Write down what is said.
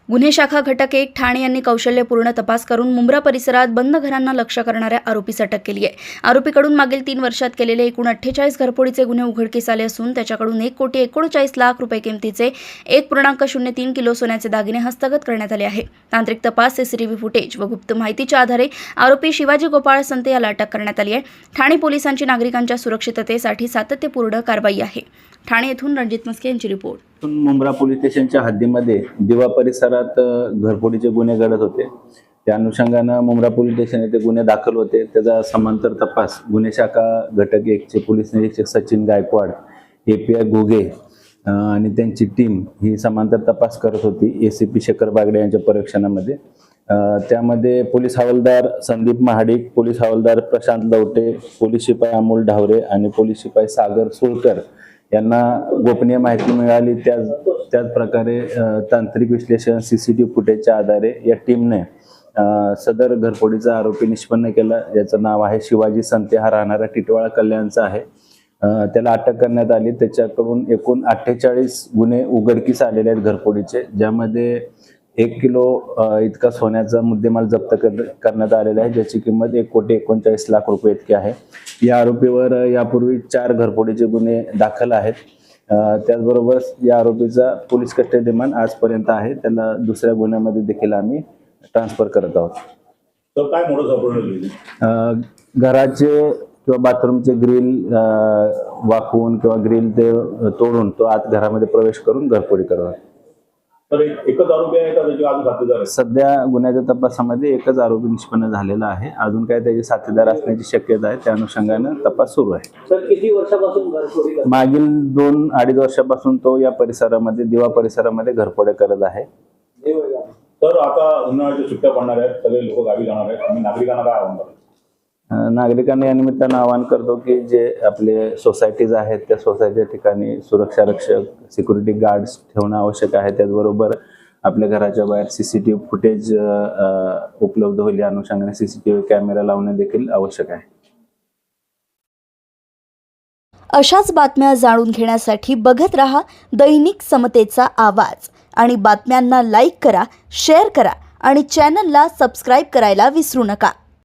गुन्हे शाखा घटक 1 ठाणे यांनी कौशल्यपूर्ण तपास करून मुंब्रा परिसरात बंद घरांना लक्ष्य करणाऱ्या आरोपीस अटक केली आहे। आरोपीकडून मागील 3 वर्षात केलेले एकूण 48 घरफोडीचे गुन्हे उघडकीस आले असून त्याच्याकडून 1,39,00,000 रुपये किमतीचे 1.03 किलो सोन्याचे दागिने हस्तगत करण्यात आले आहे। तांत्रिक तपास, सीसीटीव्ही फुटेज व गुप्त माहितीच्या आधारे आरोपी शिवाजी गोपाळ संते याला अटक करण्यात आली आहे। ठाणे पोलिसांची नागरिकांच्या सुरक्षिततेसाठी सातत्यपूर्ण कारवाई आहे। ठाणे येथून रणजित मस्के यांची रिपोर्ट। मुंब्रा पोलीस स्टेशनच्या हद्दीमध्ये दिवा परिसरात घरफोडीचे गुन्हे घडत होते। त्या अनुषंगाने मुंब्रा पोलीस स्टेशन येथे गुन्हे दाखल होते। त्याचा समांतर तपास गुन्हे शाखा घटक 1 चे पोलीस निरीक्षक सचिन गायकवाड, API घुगे आणि त्यांची टीम ही समांतर तपास करत होती ACP शेखर बागडे यांच्या पर्यवेक्षणामध्ये। त्यामध्ये पोलीस हवालदार संदीप महाडिक, पोलीस हवालदार प्रशांत लवटे, पोलीस शिपाई अमोल ढावरे आणि पोलीस शिपाई सागर सुळकर यांना गोपनीय माहिती मिळाली। त्याच प्रकारे तांत्रिक विश्लेषण, CCTV फुटेजच्या आधारे या टीमने सदर घरफोडीचा आरोपी निष्पन्न केला, ज्याचं नाव आहे शिवाजी संते, हा राहणारा टिटवाळा कल्याणचा आहे। त्याला अटक करण्यात आली। त्याच्याकडून एकूण 48 गुन्हे उघडकीस आलेले आहेत घरफोडीचे, ज्यामध्ये 1 किलो इतका सोन्याचा मुद्देमाल जप्त करण्यात आलेला आहे, ज्याची किंमत 1,39,00,000 रुपये इतकी आहे। या आरोपीवर यापूर्वी 4 घरफोडीचे गुन्हे दाखल आहेत। त्याचबरोबर या आरोपीचा पोलीस कस्टडी रिमांड आजपर्यंत आहे। त्याला दुसऱ्या गुन्ह्यामध्ये देखील आम्ही ट्रान्सफर करत आहोत। तर काय मोडस ऑपरेंडी? घराचे किंवा बाथरूमचे ग्रिल वाकवून किंवा ग्रिल ते तोडून तो आत घरामध्ये प्रवेश करून घरफोडी करतात। तर एकच आरोपी आहे का त्याचे अजून साथीदार आहेत? सध्या गुन्ह्याच्या तपासामध्ये एकच आरोपी निष्पन्न झालेला आहे। अजून काय त्याचे साथीदार असण्याची शक्यता आहे। त्या अनुषंगाने तपास सुरू आहे। सर, किती वर्षापासून घरफोडी करतो? मागील 2-2.5 वर्षापासून तो या परिसरामध्ये दिवा परिसरामध्ये घरफोड्या करत आहे। तर आता उन्हाळ्याच्या सुट्ट्या पडणार आहेत, सगळे लोक गावी जाणार आहेत, आम्ही नागरिकांना काय आव्हान करतो? नागरिकांना या निमित्तानं आवाहन करतो की जे आपले सोसायटीज आहेत त्या सोसायटीच्या ठिकाणी सुरक्षा रक्षक, सिक्युरिटी गार्ड्स ठेवणं आवश्यक आहे। त्याचबरोबर आपल्या घराच्या बाहेर CCTV फुटेज उपलब्ध होईल, या अनुषंगाने CCTV कॅमेरा लावणे देखील आवश्यक आहे। अशाच बातम्या जाणून घेण्यासाठी बघत रहा दैनिक समतेचा आवाज आणि बातम्यांना लाईक करा, शेअर करा आणि चॅनलला सबस्क्राईब करायला विसरू नका।